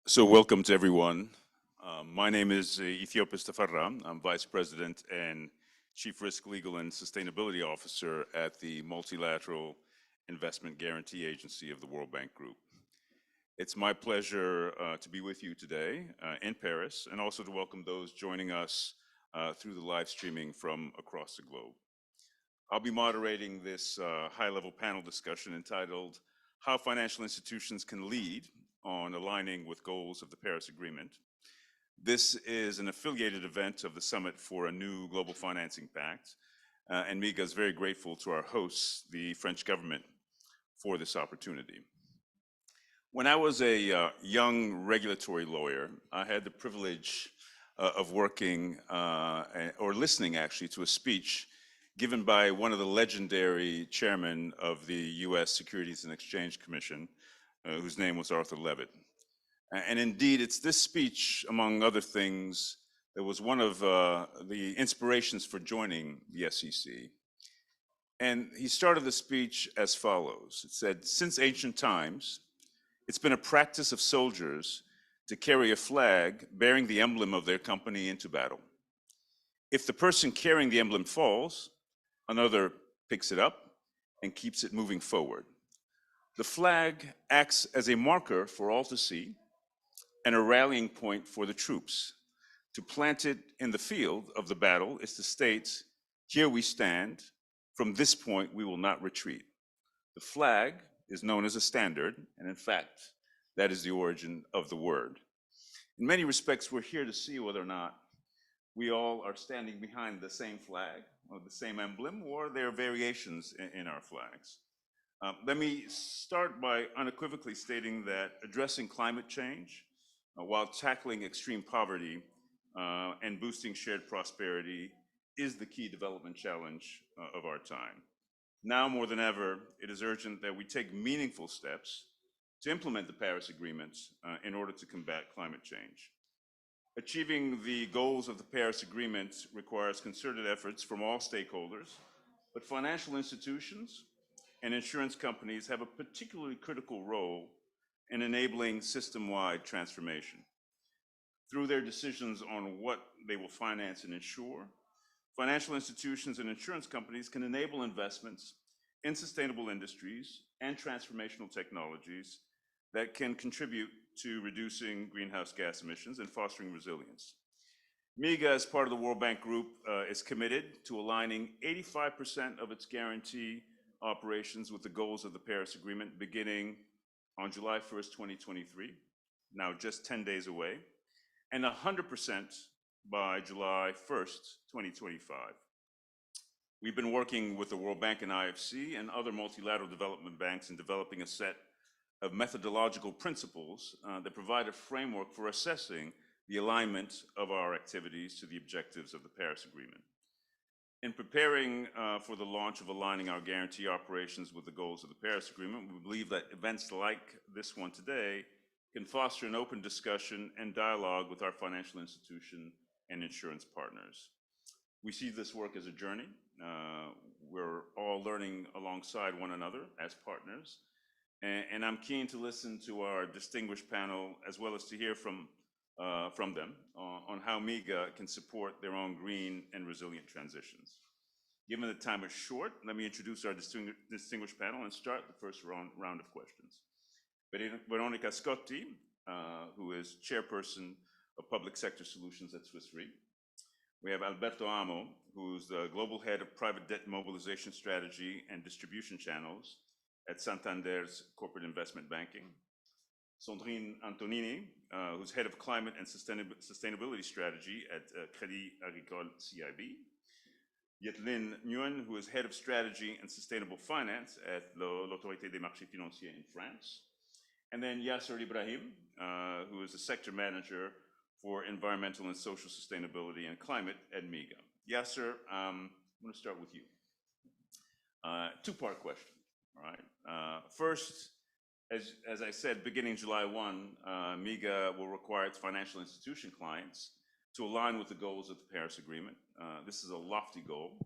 So welcome to everyone. My name is Ethiopius Tafarra. I'm Vice President and Chief Risk, Legal, and Sustainability Officer at the Multilateral Investment Guarantee Agency of the World Bank Group. It's my pleasure to be with you today in Paris and also to welcome those joining us through the live streaming from across the globe. I'll be moderating this high-level panel discussion entitled How Financial Institutions Can Lead on Aligning with Goals of the Paris Agreement. This is an affiliated event of the Summit for a New Global Financing Pact, and MIGA is very grateful to our hosts, the French government, for this opportunity. When I was a young regulatory lawyer, I had the privilege of working or listening actually to a speech given by one of the legendary chairmen of the US Securities and Exchange Commission, whose name was Arthur Levitt. And indeed, it's this speech, among other things, that was one of the inspirations for joining the SEC. And he started the speech as follows. It said, "Since ancient times, it's been a practice of soldiers to carry a flag bearing the emblem of their company into battle. If the person carrying the emblem falls, another picks it up and keeps it moving forward. The flag acts as a marker for all to see and a rallying point for the troops. To plant it in the field of the battle is to state, here we stand, from this point we will not retreat. The flag is known as a standard, and in fact, that is the origin of the word. In many respects, we're here to see whether or not we all are standing behind the same flag or the same emblem, or there are variations in our flags. Let me start by unequivocally stating that addressing climate change while tackling extreme poverty and boosting shared prosperity is the key development challenge of our time. Now more than ever, it is urgent that we take meaningful steps to implement the Paris Agreement in order to combat climate change. Achieving the goals of the Paris Agreement requires concerted efforts from all stakeholders, but financial institutions and insurance companies have a particularly critical role in enabling system-wide transformation. Through their decisions on what they will finance and insure, financial institutions and insurance companies can enable investments in sustainable industries and transformational technologies that can contribute to reducing greenhouse gas emissions and fostering resilience. MIGA, as part of the World Bank Group, is committed to aligning 85% of its guarantee operations with the goals of the Paris Agreement beginning on July 1st, 2023, now just 10 days away, and 100% by July 1st, 2025. We've been working with the World Bank and IFC and other multilateral development banks in developing a set of methodological principles that provide a framework for assessing the alignment of our activities to the objectives of the Paris Agreement. In preparing for the launch of aligning our guarantee operations with the goals of the Paris Agreement, we believe that events like this one today can foster an open discussion and dialogue with our financial institution and insurance partners. We see this work as a journey. We're all learning alongside one another as partners. And I'm keen to listen to our distinguished panel as well as to hear from them on how MIGA can support their own green and resilient transitions. Given the time is short, let me introduce our distinguished panel and start the first round of questions. Veronica Scotti, who is chairperson of Public Sector Solutions at Swiss Re. We have Alberto Amo, who's the global head of private debt mobilization strategy and distribution channels at Santander's corporate investment banking. Sandrine Antonini, who's head of climate and sustainability strategy at Crédit Agricole CIB. Yetlin Nguyen, who is head of strategy and sustainable finance at l'Autorité des marchés financiers in France. And then Yasser Ibrahim, who is the sector manager for environmental and social sustainability and climate at MIGA. Yasser, I'm going to start with you. Two-part question, all right? First, as I said, beginning July 1, MIGA will require its financial institution clients to align with the goals of the Paris Agreement. This is a lofty goal,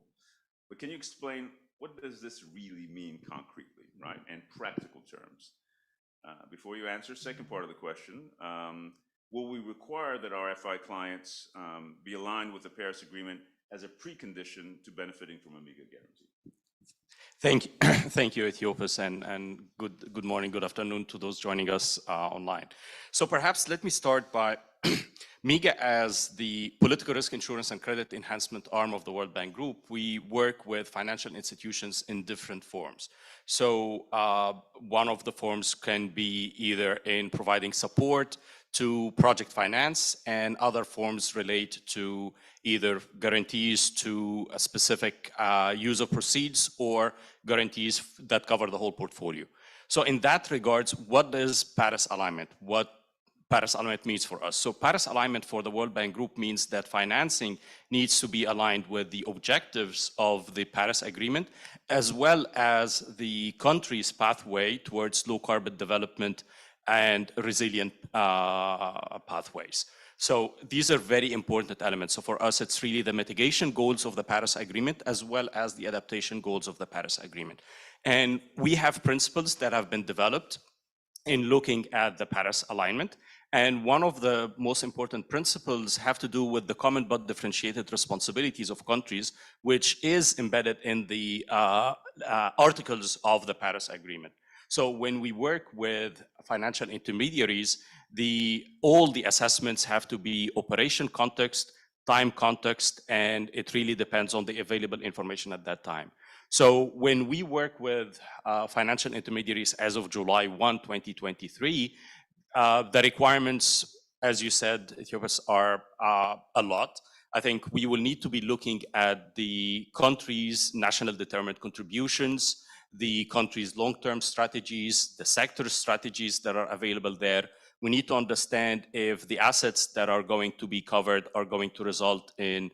but can you explain what does this really mean concretely, right, in practical terms? Before you answer, second part of the question, will we require that our FI clients be aligned with the Paris Agreement as a precondition to benefiting from Amiga Guarantee? Thank you, Ethiopis, and good morning, good afternoon to those joining us online. So perhaps let me start by MIGA as the political risk insurance and credit enhancement arm of the World Bank Group. We work with financial institutions in different forms. So one of the forms can be either in providing support to project finance, and other forms relate to either guarantees to a specific use of proceeds or guarantees that cover the whole portfolio. So in that regards, what is Paris alignment? What Paris alignment means for us? So Paris alignment for the World Bank Group means that financing needs to be aligned with the objectives of the Paris Agreement, as well as the country's pathway towards low carbon development and resilient pathways. So these are very important elements. So for us, it's really the mitigation goals of the Paris Agreement as well as the adaptation goals of the Paris Agreement. And we have principles that have been developed in looking at the Paris alignment. And one of the most important principles have to do with the common but differentiated responsibilities of countries, which is embedded in the articles of the Paris Agreement. So when we work with financial intermediaries, all the assessments have to be operation context, time context, and it really depends on the available information at that time. So when we work with financial intermediaries as of July 1, 2023, the requirements, as you said, Ethiopia, are a lot. I think we will need to be looking at the country's national determined contributions, the country's long-term strategies, the sector strategies that are available there. We need to understand if the assets that are going to be covered are going to result in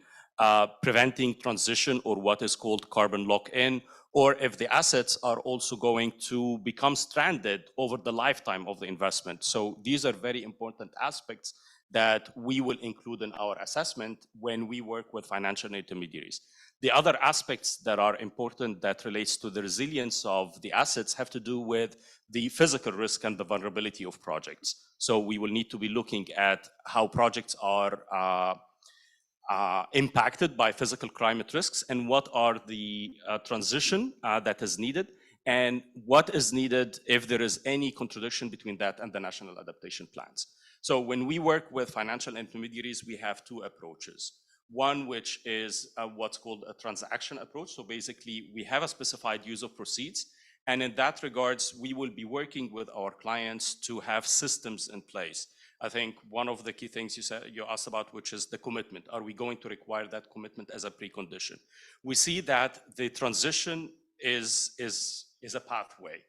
preventing transition or what is called carbon lock-in, or if the assets are also going to become stranded over the lifetime of the investment. So these are very important aspects that we will include in our assessment when we work with financial intermediaries. The other aspects that are important that relates to the resilience of the assets have to do with the physical risk and the vulnerability of projects. So we will need to be looking at how projects are impacted by physical climate risks and what are the transition that is needed and what is needed if there is any contradiction between that and the national adaptation plans. So when we work with financial intermediaries, we have two approaches. One, which is what's called a transaction approach. So basically, we have a specified use of proceeds. And in that regards, we will be working with our clients to have systems in place. I think one of the key things you asked about, which is the commitment. Are we going to require that commitment as a precondition? We see that the transition is a pathway.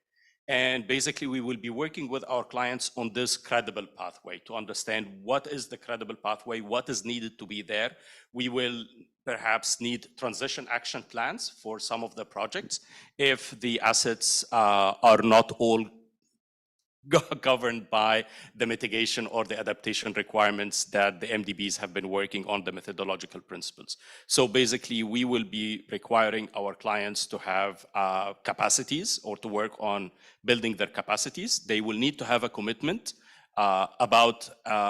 And basically, we will be working with our clients on this credible pathway to understand what is the credible pathway, what is needed to be there. We will perhaps need transition action plans for some of the projects if the assets are not all governed by the mitigation or the adaptation requirements that the MDBs have been working on the methodological principles. So basically, we will be requiring our clients to have capacities or to work on building their capacities. They will need to have a commitment about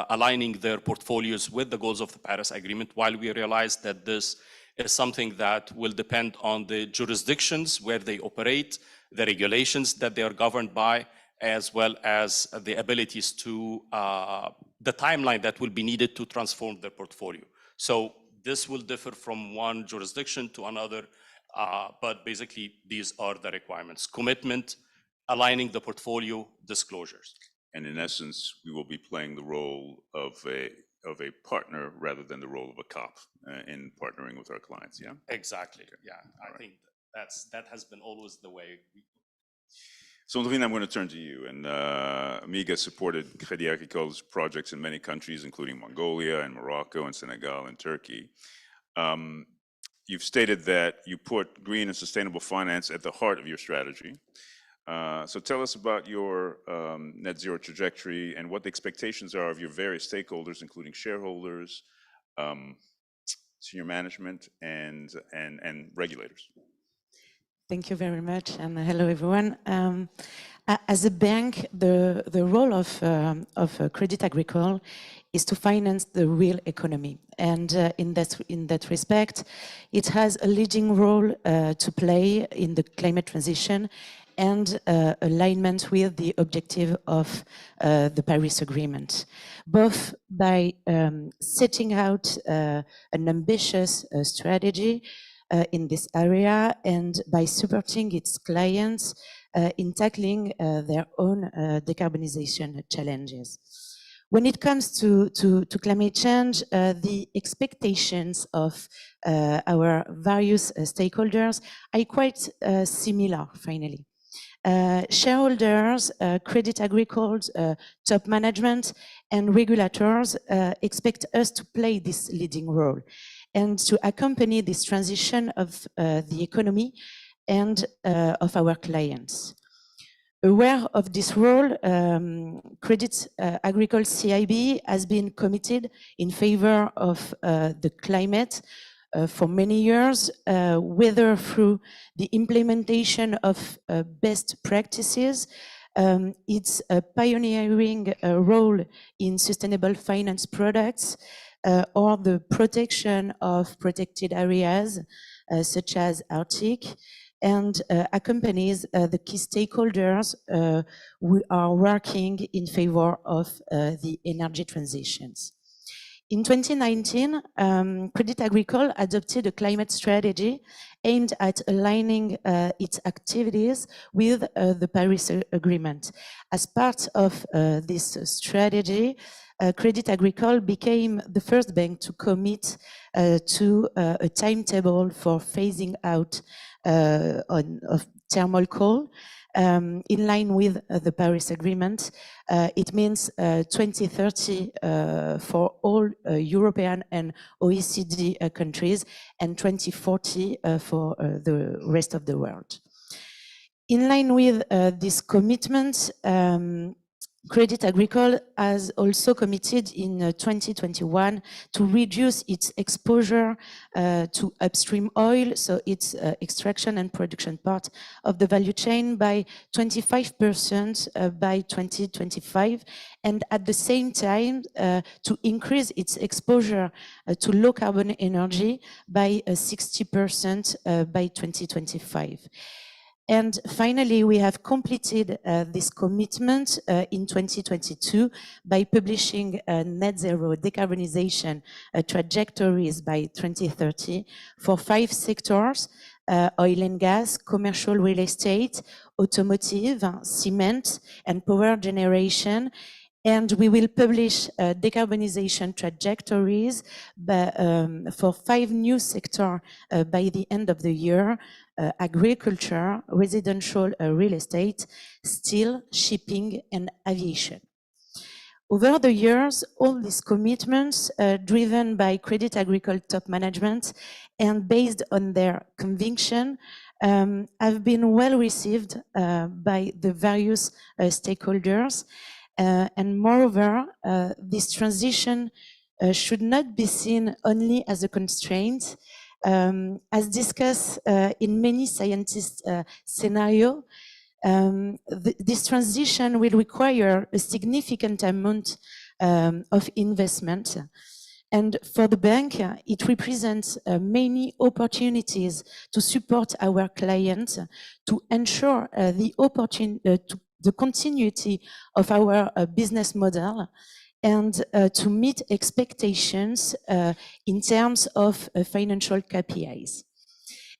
aligning their portfolios with the goals of the Paris Agreement, while we realize that this is something that will depend on the jurisdictions where they operate, the regulations that they are governed by, as well as the abilities to, the timeline that will be needed to transform their portfolio. So this will differ from one jurisdiction to another, but basically these are the requirements: commitment, aligning the portfolio, disclosures. And in essence, we will be playing the role of a partner rather than the role of a cop in partnering with our clients, yeah? Exactly, okay. Yeah. I think that has been always the way. So, Noreen, I'm going to turn to you. And Amiga supported Crédit Agricole's projects in many countries, including Mongolia and Morocco and Senegal and Turkey. You've stated that you put green and sustainable finance at the heart of your strategy. So tell us about your net zero trajectory and what the expectations are of your various stakeholders, including shareholders, senior management, and regulators. Thank you very much, and hello everyone. As a bank, the role of Crédit Agricole is to finance the real economy. And in that respect, it has a leading role to play in the climate transition and alignment with the objective of the Paris Agreement, both by setting out an ambitious strategy in this area and by supporting its clients in tackling their own decarbonization challenges. When it comes to climate change, the expectations of our various stakeholders are quite similar, finally. Shareholders, Crédit Agricole's top management, and regulators expect us to play this leading role and to accompany this transition of the economy and of our clients. Aware of this role, Crédit Agricole CIB has been committed in favor of the climate for many years, whether through the implementation of best practices, its pioneering role in sustainable finance products, or the protection of protected areas such as Arctic, and accompanies the key stakeholders who are working in favor of the energy transitions. In 2019, Crédit Agricole adopted a climate strategy aimed at aligning its activities with the Paris Agreement. As part of this strategy, Crédit Agricole became the first bank to commit to a timetable for phasing out of thermal coal in line with the Paris Agreement. It means 2030 for all European and OECD countries and 2040 for the rest of the world. In line with this commitment, Crédit Agricole has also committed in 2021 to reduce its exposure to upstream oil, so its extraction and production part of the value chain, by 25% by 2025, and at the same time to increase its exposure to low carbon energy by 60% by 2025. And finally, we have completed this commitment in 2022 by publishing net zero decarbonization trajectories by 2030 for 5 sectors: oil and gas, commercial real estate, automotive, cement, and power generation. And we will publish decarbonization trajectories for 5 new sectors by the end of the year: agriculture, residential real estate, steel, shipping, and aviation. Over the years, all these commitments, driven by Crédit Agricole top management and based on their conviction, have been well received by the various stakeholders. And moreover, this transition should not be seen only as a constraint. As discussed in many scientists' scenarios, this transition will require a significant amount of investment. And for the bank, it represents many opportunities to support our clients, to ensure the continuity of our business model, and to meet expectations in terms of financial KPIs.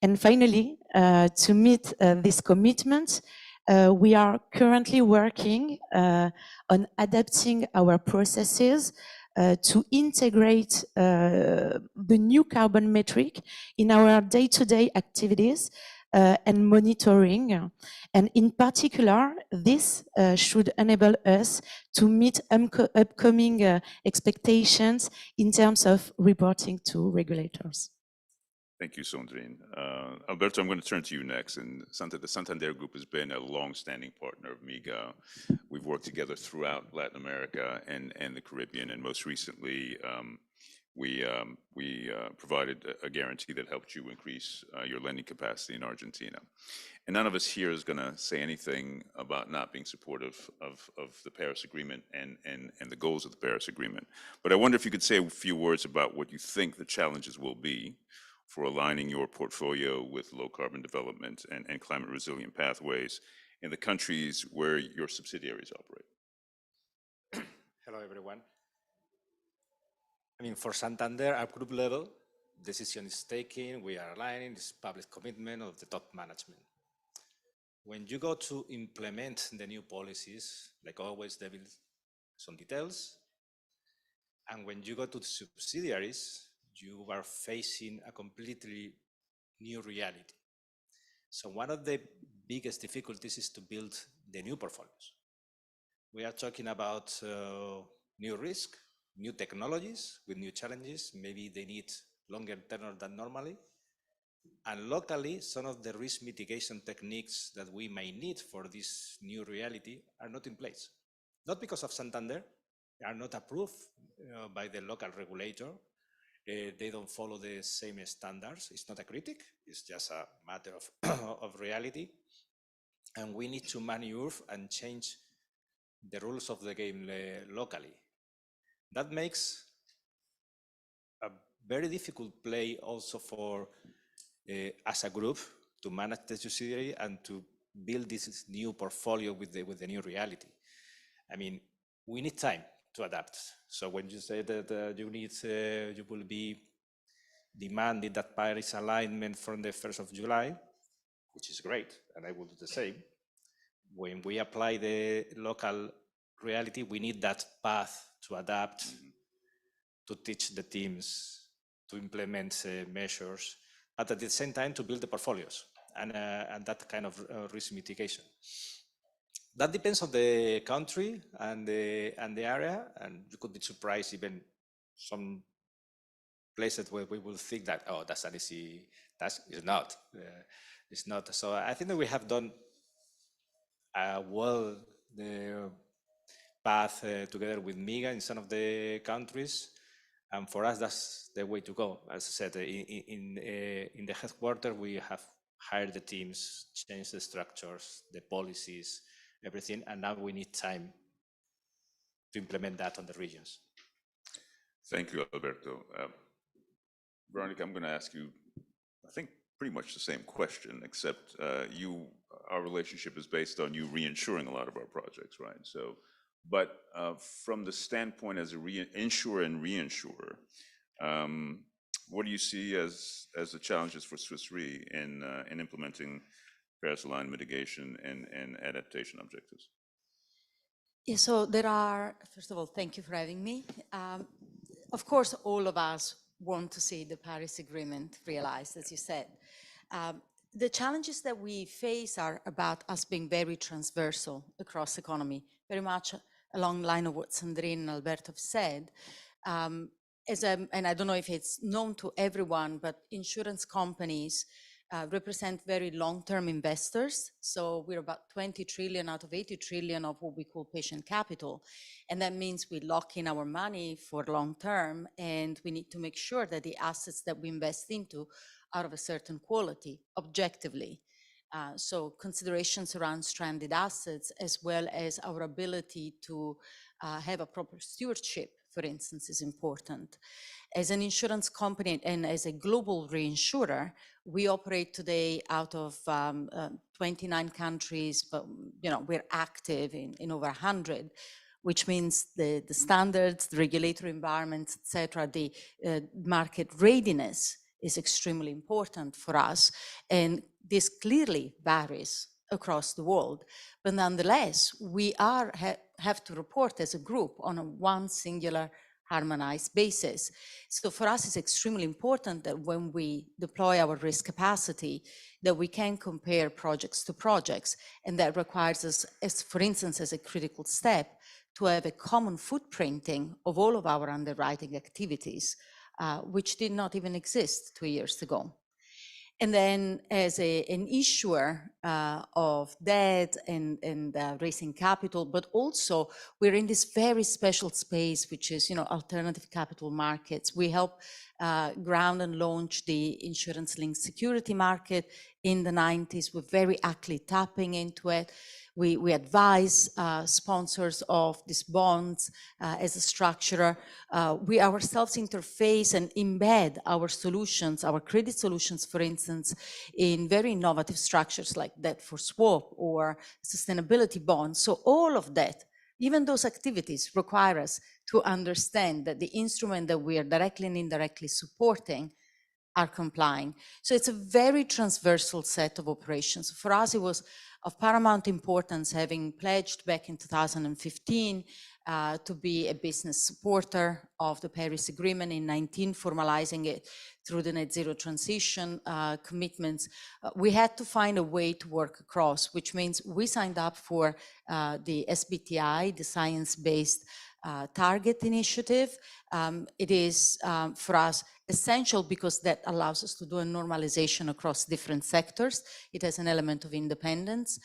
And finally, to meet this commitment, we are currently working on adapting our processes to integrate the new carbon metric in our day-to-day activities and monitoring. And in particular, this should enable us to meet upcoming expectations in terms of reporting to regulators. Thank you, Sandrine. Alberto, I'm going to turn to you next. And the Santander Group has been a long-standing partner of MIGA. We've worked together throughout Latin America and the Caribbean, and most recently, we provided a guarantee that helped you increase your lending capacity in Argentina. And none of us here is going to say anything about not being supportive of the Paris Agreement and the goals of the Paris Agreement. But I wonder if you could say a few words about what you think the challenges will be for aligning your portfolio with low carbon development and climate resilient pathways in the countries where your subsidiaries operate. Hello, everyone. I mean, for Santander, at group level, decision is taken, we are aligning, this public commitment of the top management. When you go to implement the new policies, like always, there is some details. And when you go to the subsidiaries, you are facing a completely new reality. So one of the biggest difficulties is to build the new portfolios. We are talking about new risk, new technologies with new challenges. Maybe they need longer tenure than normally. And locally, some of the risk mitigation techniques that we may need for this new reality are not in place. Not because of Santander, they are not approved by the local regulator. They don't follow the same standards. It's not a critic, it's just a matter of, of reality. And we need to maneuver and change the rules of the game locally. That makes a very difficult play also for as a group to manage the subsidiary and to build this new portfolio with the new reality. I mean, we need time to adapt. So when you say that you will be demanding that Paris alignment from the 1st of July, which is great, and I will do the same. When we apply the local reality, we need that path to adapt, to teach the teams, to implement measures, but at the same time to build the portfolios and that kind of risk mitigation. That depends on the country and the area, and you could be surprised even some places where we will think that, oh, that's an easy task. It's not. It's not. So I think that we have done well the path together with MIGA in some of the countries. And for us, that's the way to go. As I said, in the headquarters, we have hired the teams, changed the structures, the policies, everything, and now we need time to implement that on the regions. Thank you, Alberto. Veronica, I'm going to ask you, I think, pretty much the same question, except our relationship is based on you reinsuring a lot of our projects, right? So. But from the standpoint as a insurer and reinsurer, what do you see as the challenges for Swiss Re in implementing Paris-aligned mitigation and adaptation objectives? Yeah, so there are, first of all, thank you for having me. Of course, all of us want to see the Paris Agreement realized, as you said. The challenges that we face are about us being very transversal across the economy, very much along the line of what Sandrine and Alberto have said. And I don't know if it's known to everyone, but insurance companies represent very long-term investors. So we're about 20 trillion out of 80 trillion of what we call patient capital. And that means we lock in our money for long-term, and we need to make sure that the assets that we invest into are of a certain quality, objectively. So considerations around stranded assets, as well as our ability to have a proper stewardship, for instance, is important. As an insurance company and as a global reinsurer, we operate today out of 29 countries, but we're active in over 100, which means the standards, the regulatory environments, et cetera, the market readiness is extremely important for us. And this clearly varies across the world. But nonetheless, we have to report as a group on a one singular harmonized basis. So for us, it's extremely important that when we deploy our risk capacity, that we can compare projects to projects. And that requires us, as for instance, as a critical step, to have a common footprinting of all of our underwriting activities, which did not even exist 2 years ago. And then as an issuer of debt and raising capital, but also we're in this very special space, which is, alternative capital markets. We help ground and launch the insurance-linked security market in the 90s. We're very actively tapping into it. We advise sponsors of these bonds as a structurer. We ourselves interface and embed our solutions, our credit solutions, for instance, in very innovative structures like debt for swap or sustainability bonds. So all of that, even those activities, require us to understand that the instrument that we are directly and indirectly supporting are complying. So it's a very transversal set of operations. For us, it was of paramount importance, having pledged back in 2015 to be a business supporter of the Paris Agreement, in 2019 formalizing it through the net zero transition commitments. We had to find a way to work across, which means we signed up for the SBTI, the Science-Based Target Initiative. It is for us essential because that allows us to do a normalization across different sectors. It has an element of independence,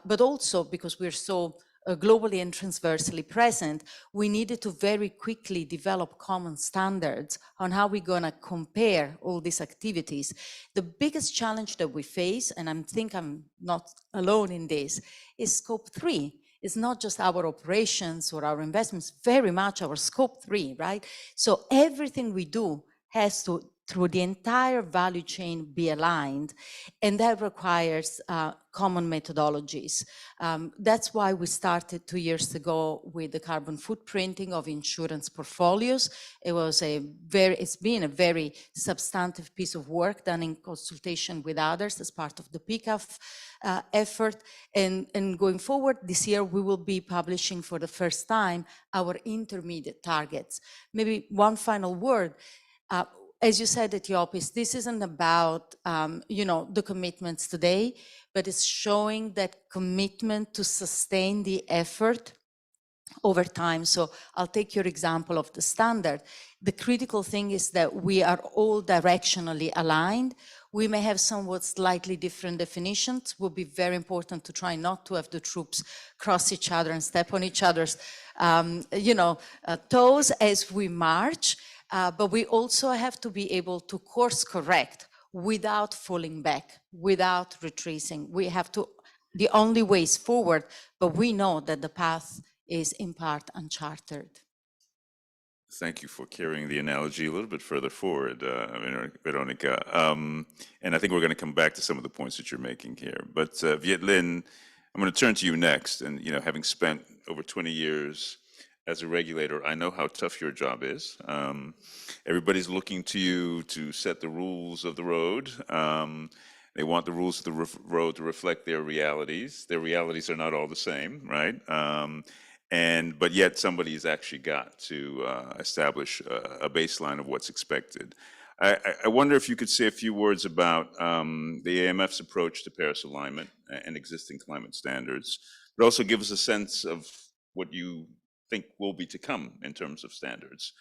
but also because we're so globally and transversely present, we needed to very quickly develop common standards on how we're going to compare all these activities. The biggest challenge that we face, and I think I'm not alone in this, is scope 3. It's not just our operations or our investments, very much our scope 3, right? So everything we do has to, through the entire value chain, be aligned, and that requires common methodologies. That's why we started 2 years ago with the carbon footprinting of insurance portfolios. It's been a very substantive piece of work done in consultation with others as part of the PCAF effort. And going forward this year, we will be publishing for the first time our intermediate targets. Maybe one final word. As you said, Ethiopius, this isn't about the commitments today, but it's showing that commitment to sustain the effort over time. So I'll take your example of the standard. The critical thing is that we are all directionally aligned. We may have somewhat slightly different definitions. It will be very important to try not to have the troops cross each other and step on each other's toes as we march. But we also have to be able to course correct without falling back, without retracing. We have to, the only way is forward, but we know that the path is in part uncharted. Thank you for carrying the analogy a little bit further forward, Veronica. And I think we're going to come back to some of the points that you're making here. But Viet Linh, I'm going to turn to you next. And having spent over 20 years as a regulator, I know how tough your job is. Everybody's looking to you to set the rules of the road. They want the rules of the road to reflect their realities. Their realities are not all the same, right? But yet somebody's actually got to establish a baseline of what's expected. I wonder if you could say a few words about the AMF's approach to Paris alignment and existing climate standards, but also give us a sense of what you think will be to come in terms of standards,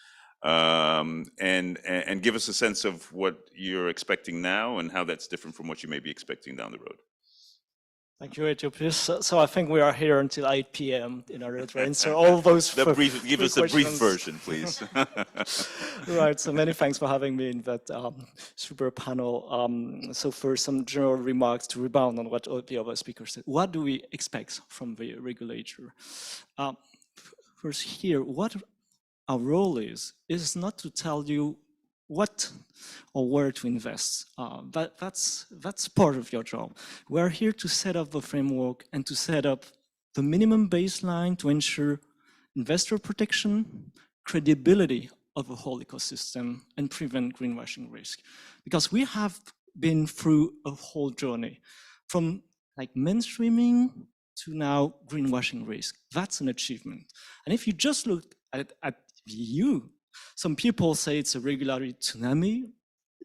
and give us a sense of what you're expecting now and how that's different from what you may be expecting down the road. Thank you, Ethiopius. So I think we are here until 8 p.m. in order to answer all those Give us a brief version, please. Right, so many thanks for having me in that super panel. So first, some general remarks to rebound on what the other speakers said. What do we expect from the regulator? First here, what our role is not to tell you what or where to invest. That's part of your job. We're here to set up the framework and to set up the minimum baseline to ensure investor protection, credibility of the whole ecosystem, and prevent greenwashing risk. Because we have been through a whole journey from like mainstreaming to now greenwashing risk. That's an achievement. And if you just look at the EU, some people say it's a regulatory tsunami.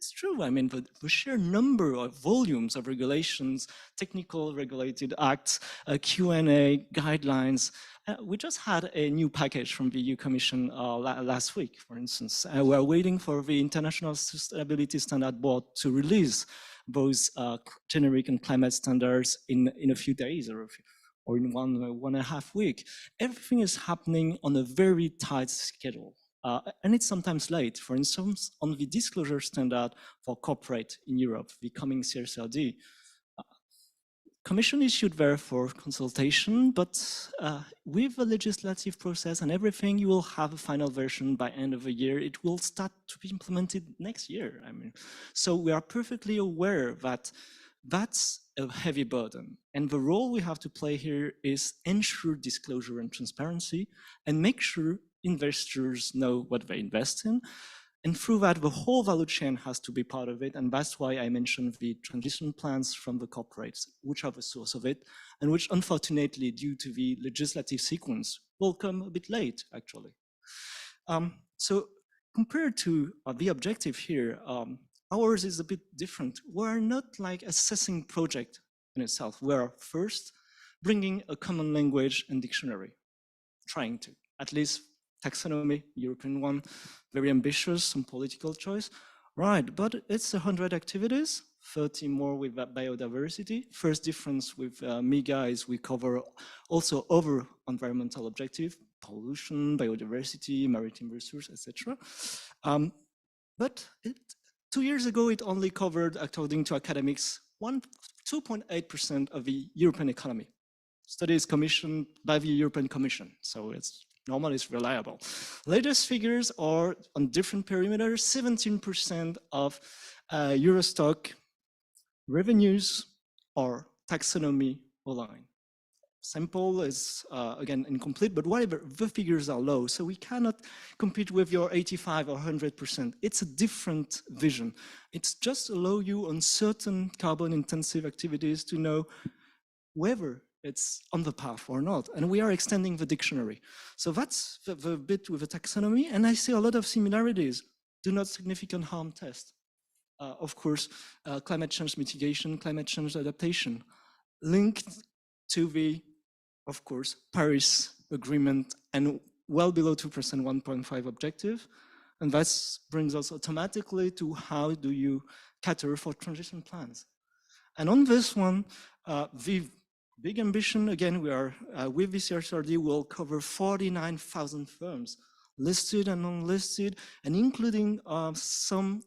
it's true. I mean, the sheer number of volumes of regulations, technical regulated acts, Q&A, guidelines. We just had a new package from the EU Commission last week, for instance. We're waiting for the International Sustainability Standard Board to release those generic and climate standards in a few days or in one and a half week. Everything is happening on a very tight schedule. And it's sometimes late. For instance, on the disclosure standard for corporate in Europe, the coming CSRD, Commission issued there for consultation, but with the legislative process and everything, you will have a final version by end of the year. It will start to be implemented next year. I mean, so we are perfectly aware that that's a heavy burden. And the role we have to play here is ensure disclosure and transparency and make sure investors know what they invest in. And through that, the whole value chain has to be part of it. And that's why I mentioned the transition plans from the corporates, which are the source of it, and which unfortunately, due to the legislative sequence, will come a bit late, actually. So compared to the objective here, ours is a bit different. We're not like assessing project in itself. We're first bringing a common language and dictionary, trying to, at least taxonomy, European one, very ambitious, some political choice. Right, but it's 100 activities, 30 more with biodiversity. First difference with MIGA is we cover also other environmental objectives, pollution, biodiversity, maritime resource, etc. But 2 years ago, it only covered, according to academics, 2.8% of the European economy. Study is commissioned by the European Commission, so it's normal, it's reliable. Latest figures are on different perimeters, 17% of Eurostock revenues are taxonomy aligned. Sample is, again, incomplete, but whatever, the figures are low, so we cannot compete with your 85 or 100%. It's a different vision. It's just allow you on certain carbon-intensive activities to know whether it's on the path or not, and we are extending the dictionary. So that's the bit with the taxonomy, and I see a lot of similarities. Do not significant harm test. Of course, climate change mitigation, climate change adaptation, linked to the, of course, Paris Agreement and well below 2%, 1.5 objective. And that brings us automatically to how do you cater for transition plans. And on this one, the big ambition, again, we are, with the CSRD, will cover 49,000 firms, listed and unlisted, and including some,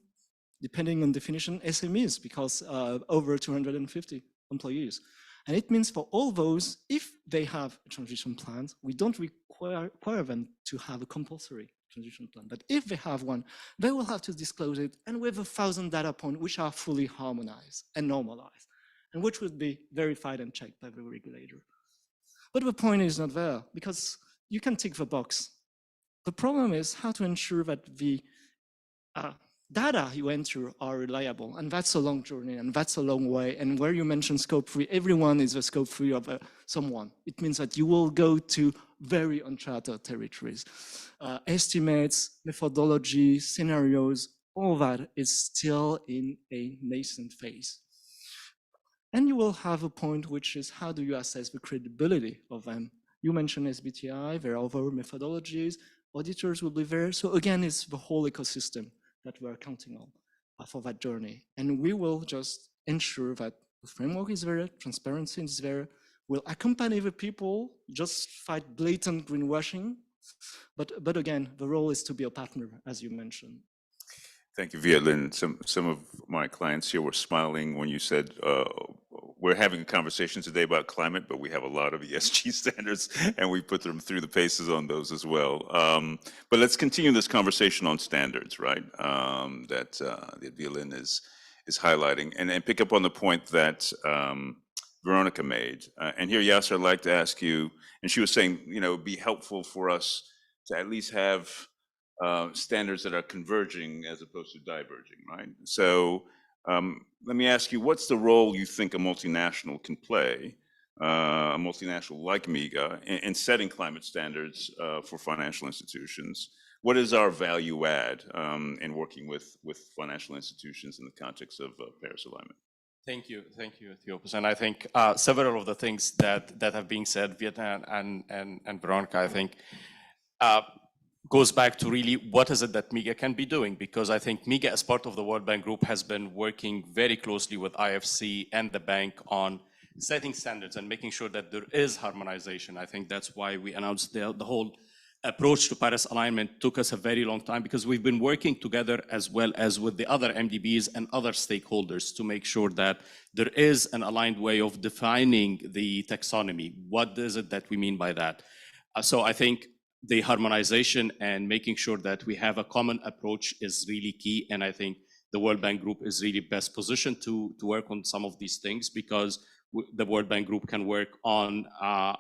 depending on definition, SMEs, because over 250 employees. And it means for all those, if they have a transition plan, we don't require them to have a compulsory transition plan. But if they have one, they will have to disclose it, and with 1,000 data points, which are fully harmonized and normalized, and which would be verified and checked by the regulator. But the point is not there, because you can tick the box. The problem is how to ensure that the data you enter are reliable, and that's a long journey, and that's a long way. And where you mention scope 3, everyone is a scope 3 of someone. It means that you will go to very uncharted territories. Estimates, methodology, scenarios, all that is still in a nascent phase. And you will have a point, which is how do you assess the credibility of them? You mentioned SBTI, there are other methodologies, auditors will be there. So again, it's the whole ecosystem that we're counting on for that journey. And we will just ensure that the framework is there, transparency is there, we'll accompany the people, just fight blatant greenwashing. But again, the role is to be a partner, as you mentioned. Thank you, Viet-Lin. Some of my clients here were smiling when you said, we're having a conversation today about climate, but we have a lot of ESG standards, and we put them through the paces on those as well. But let's continue this conversation on standards, right? That Viet-Lin is highlighting, and pick up on the point that Veronica made. And here, Yasser, I'd like to ask you, and she was saying, you know, it'd be helpful for us to at least have standards that are converging as opposed to diverging, right? So let me ask you, what's the role you think a multinational can play, a multinational like MIGA, in setting climate standards for financial institutions? what is our value add in working with financial institutions in the context of Paris alignment? Thank you, Ethiopia. And I think several of the things that have been said, Vietnam and Veronica, I think goes back to really what is it that MIGA can be doing? Because I think MIGA, as part of the World Bank Group, has been working very closely with IFC and the bank on setting standards and making sure that there is harmonization. I think that's why we announced the whole approach to Paris alignment took us a very long time, because we've been working together as well as with the other MDBs and other stakeholders to make sure that there is an aligned way of defining the taxonomy. What is it that we mean by that? So I think the harmonization and making sure that we have a common approach is really key. And I think the World Bank Group is really best positioned to work on some of these things, because the World Bank Group can work on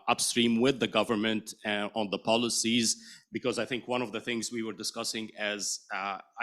upstream with the government on the policies, because I think one of the things we were discussing as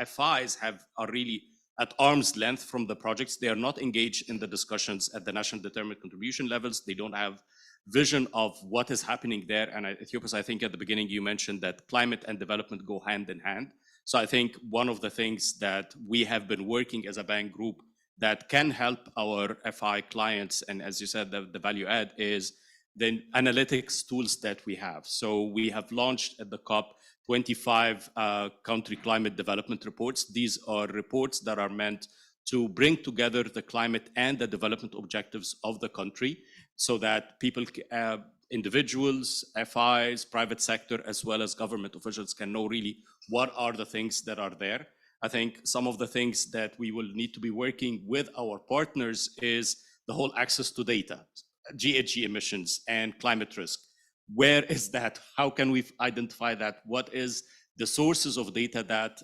FIs are really at arm's length from the projects. They are not engaged in the discussions at the national determined contribution levels. They don't have vision of what is happening there. And Ethiopius, I think at the beginning you mentioned that climate and development go hand in hand. So I think one of the things that we have been working as a bank group that can help our FI clients, and as you said, the value add is the analytics tools that we have. So we have launched at the COP 25 country climate development reports. These are reports that are meant to bring together the climate and the development objectives of the country, so that people, individuals, FIs, private sector, as well as government officials can know really what are the things that are there. I think some of the things that we will need to be working with our partners is the whole access to data, GHG emissions and climate risk. Where is that? How can we identify that? What is the sources of data that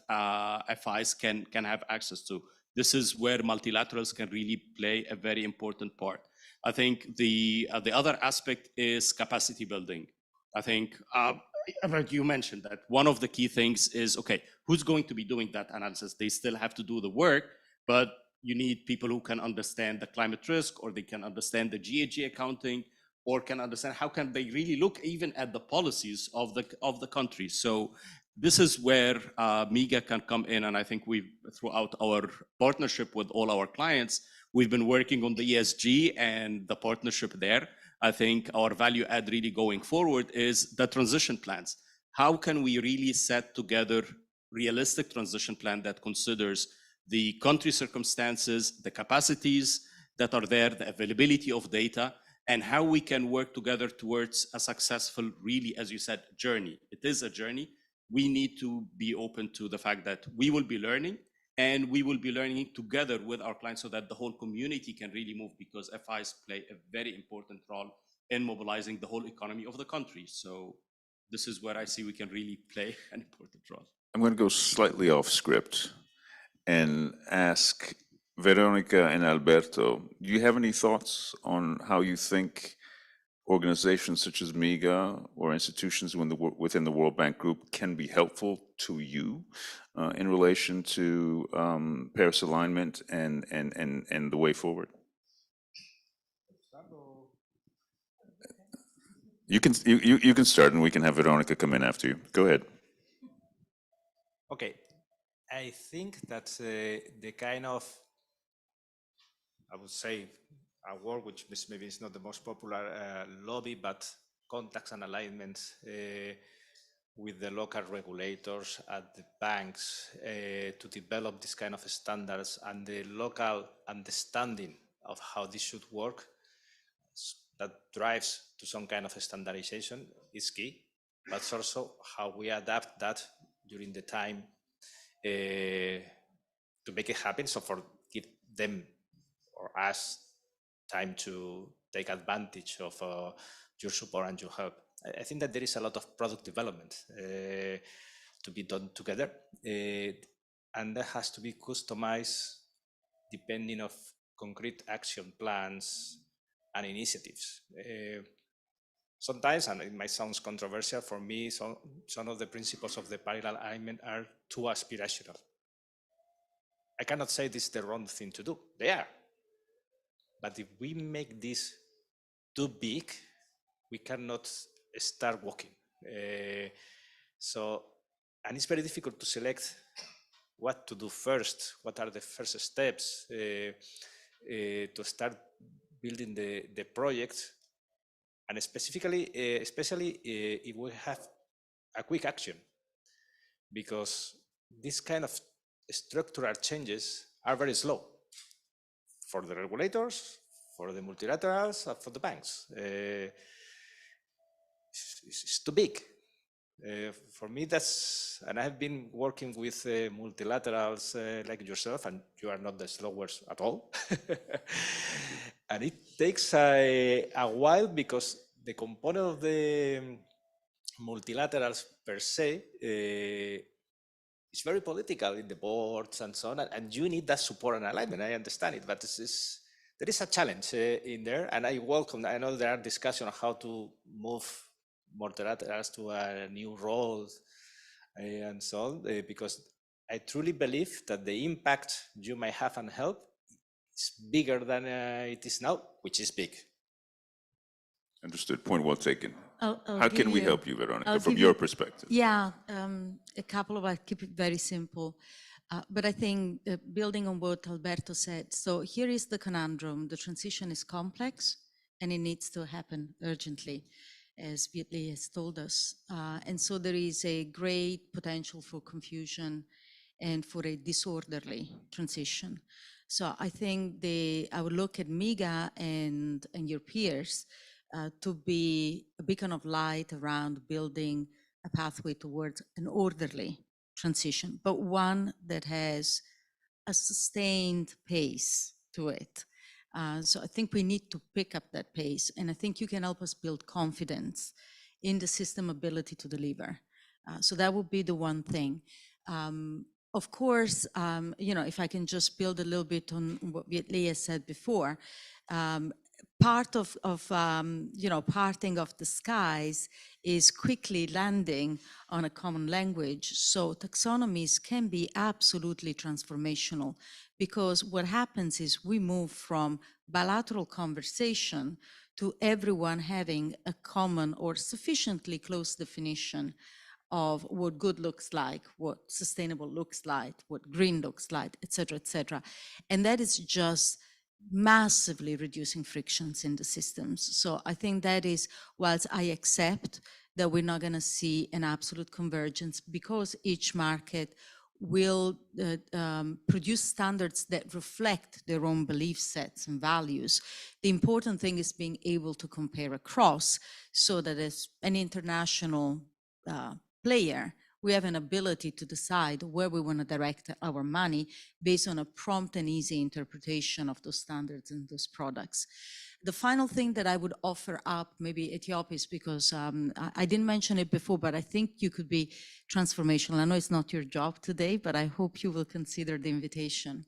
FIs can have access to? This is where multilaterals can really play a very important part. I think the other aspect is capacity building. I think you mentioned that one of the key things is, okay, who's going to be doing that analysis? They still have to do the work, but you need people who can understand the climate risk, or they can understand the GHG accounting, or can understand how can they really look even at the policies of the country. So this is where MIGA can come in, and I think we've, throughout our partnership with all our clients, we've been working on the ESG and the partnership there. I think our value add really going forward is the transition plans. How can we really set together realistic transition plan that considers the country circumstances, the capacities that are there, the availability of data, and how we can work together towards a successful, really, as you said, journey. It is a journey. We need to be open to the fact that we will be learning, and we will be learning together with our clients so that the whole community can really move, because FIs play a very important role in mobilizing the whole economy of the country. So this is where I see we can really play an important role. I'm going to go slightly off script and ask Veronica and Alberto, do you have any thoughts on how you think organizations such as MIGA or institutions within the World Bank Group can be helpful to you in relation to Paris alignment and the way forward? You can start, and we can have Veronica come in after you. Go ahead. Okay, I think that the kind of, I would say, a word which maybe is not the most popular lobby, but contacts and alignments with the local regulators at the banks to develop this kind of standards and the local understanding of how this should work that drives to some kind of standardization is key, but it's also how we adapt that during the time to make it happen. So for give them or us time to take advantage of your support and your help. I think that there is a lot of product development to be done together, and that has to be customized depending of concrete action plans and initiatives. Sometimes, and it might sound controversial for me, some of the principles of the parallel alignment are too aspirational. I cannot say this is the wrong thing to do. They are. But if we make this too big, we cannot start walking. So And it's very difficult to select what to do first, what are the first steps to start building the project, and specifically, especially if we have a quick action, because this kind of structural changes are very slow for the regulators, for the multilaterals, for the banks. It's too big. For me, that's, and I've been working with multilaterals like yourself, and you are not the slowest at all. And it takes a while because the component of the multilaterals per se is very political in the boards and so on, and you need that support and alignment. I understand it, but there is a challenge in there, and I welcome. I know there are discussions on how to move multilaterals to a new role and so on, because I truly believe that the impact you might have on health is bigger than it is now, which is big. Understood. Point well taken. I'll How give can we you- help you, Veronica, I'll from give your you- perspective? Yeah, a couple of, I keep it very simple. But I think building on what Alberto said, so here is the conundrum. The transition is complex and it needs to happen urgently, as Vietli has told us. And so there is a great potential for confusion and for a disorderly transition. So I think I would look at MIGA and your peers to be a beacon of light around building a pathway towards an orderly transition, but one that has a sustained pace to it. So I think we need to pick up that pace, and I think you can help us build confidence in the system ability to deliver. So that would be the one thing. Of course, if I can just build a little bit on what Vietli has said before, part of parting of the skies is quickly landing on a common language. So taxonomies can be absolutely transformational, because what happens is we move from bilateral conversation to everyone having a common or sufficiently close definition of what good looks like, what sustainable looks like, what green looks like, et cetera, and that is just massively reducing frictions in the systems. So I think that is, whilst I accept that we're not going to see an absolute convergence because each market will produce standards that reflect their own belief sets and values. The important thing is being able to compare across, so that as an international player, we have an ability to decide where we want to direct our money based on a prompt and easy interpretation of those standards and those products. The final thing that I would offer up, maybe Ethiopia, is because I didn't mention it before, but I think you could be transformational. I know it's not your job today, but I hope you will consider the invitation.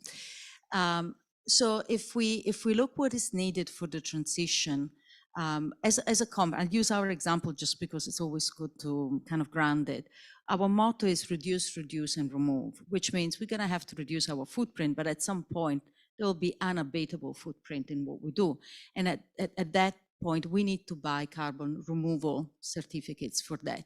So if we look what is needed for the transition, as a comment, I'll use our example just because it's always good to kind of ground it. Our motto is reduce, reduce, and remove, which means we're going to have to reduce our footprint, but at some point, there will be unabatable footprint in what we do. And at that point, we need to buy carbon removal certificates for that.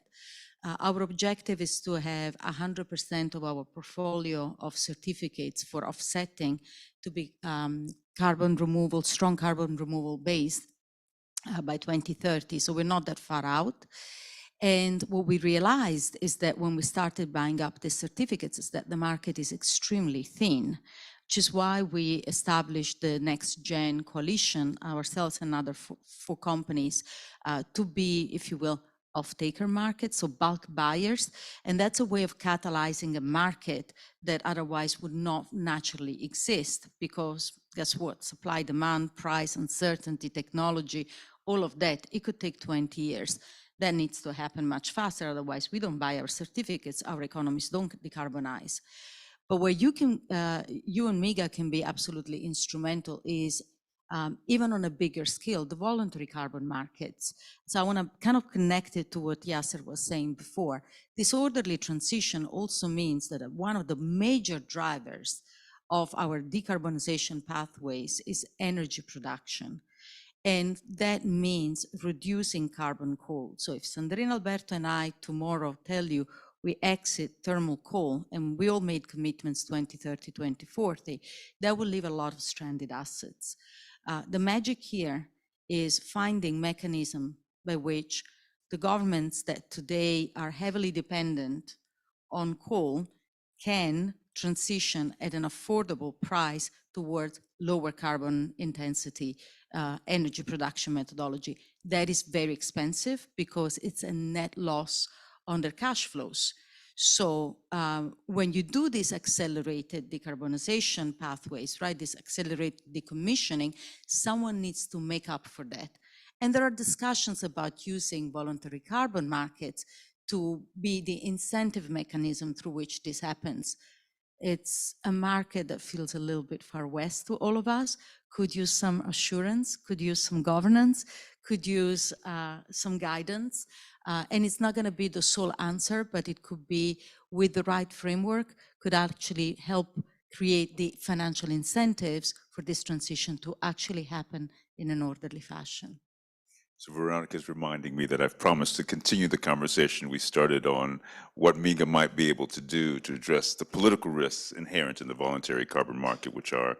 Our objective is to have 100% of our portfolio of certificates for offsetting to be carbon removal, strong carbon removal based by 2030. So we're not that far out. And what we realized is that when we started buying up the certificates is that the market is extremely thin, which is why we established the Next Gen Coalition, ourselves and other four companies, to be, if you will, off-taker markets, so bulk buyers. And that's a way of catalyzing a market that otherwise would not naturally exist, because guess what? Supply, demand, price, uncertainty, technology, all of that, it could take 20 years. That needs to happen much faster, otherwise we don't buy our certificates, our economies don't decarbonize. But where you and MIGA can be absolutely instrumental is even on a bigger scale, the voluntary carbon markets. So I want to kind of connect it to what Yasser was saying before. This orderly transition also means that one of the major drivers of our decarbonization pathways is energy production. And that means reducing carbon cold. So if Sandrine, Alberto, and I tomorrow tell you we exit thermal coal, and we all made commitments 2030, 2040, that will leave a lot of stranded assets. The magic here is finding mechanism by which the governments that today are heavily dependent on coal can transition at an affordable price towards lower carbon intensity energy production methodology. That is very expensive because it's a net loss on their cash flows. So when you do these accelerated decarbonization pathways, right, this accelerated decommissioning, someone needs to make up for that. And there are discussions about using voluntary carbon markets to be the incentive mechanism through which this happens. It's a market that feels a little bit far west to all of us, could use some assurance, could use some governance, could use some guidance. And it's not going to be the sole answer, but it could be, with the right framework, could actually help create the financial incentives for this transition to actually happen in an orderly fashion. So Veronica's reminding me that I've promised to continue the conversation we started on what MIGA might be able to do to address the political risks inherent in the voluntary carbon market, which are,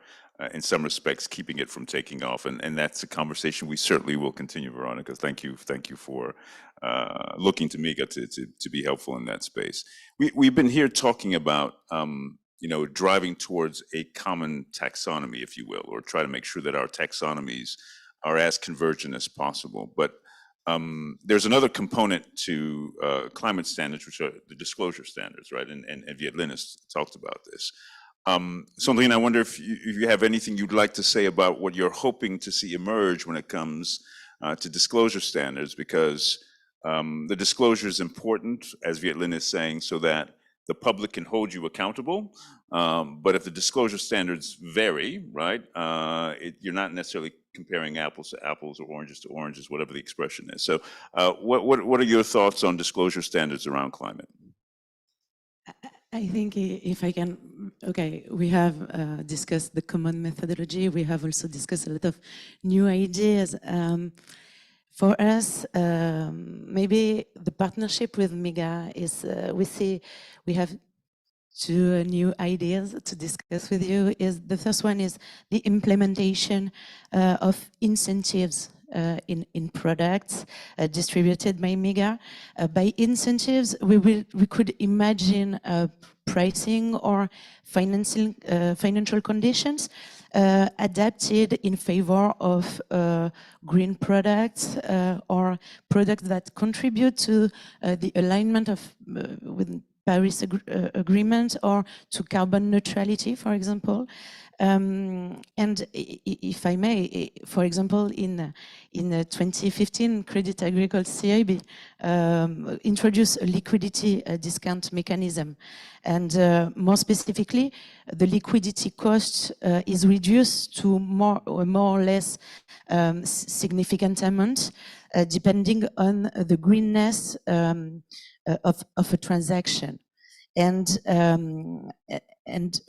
in some respects, keeping it from taking off. And that's a conversation we certainly will continue, Veronica. Thank you for looking to MIGA to be helpful in that space. We've been here talking about driving towards a common taxonomy, if you will, or try to make sure that our taxonomies are as convergent as possible. But there's another component to climate standards, which are the disclosure standards, right? And Vietlin has talked about this. Sandrine, I wonder if you have anything you'd like to say about what you're hoping to see emerge when it comes to disclosure standards, because the disclosure is important, as Vietlin is saying, so that the public can hold you accountable. But if the disclosure standards vary, right, you're not necessarily comparing apples to apples or oranges to oranges, whatever the expression is. So what are your thoughts on disclosure standards around climate? I think if I can, okay, we have discussed the common methodology. We have also discussed a lot of new ideas. For us, maybe the partnership with MIGA is, we have two new ideas to discuss with you. The first one is the implementation of incentives in products distributed by MIGA. By incentives, we could imagine pricing or financial conditions adapted in favor of green products or products that contribute to the alignment of with Paris Agreement or to carbon neutrality, for example. And if I may, for example, in 2015, Crédit Agricole CIB introduced a liquidity discount mechanism. And more specifically, the liquidity cost is reduced to more or less significant amount, depending on the greenness of a transaction. And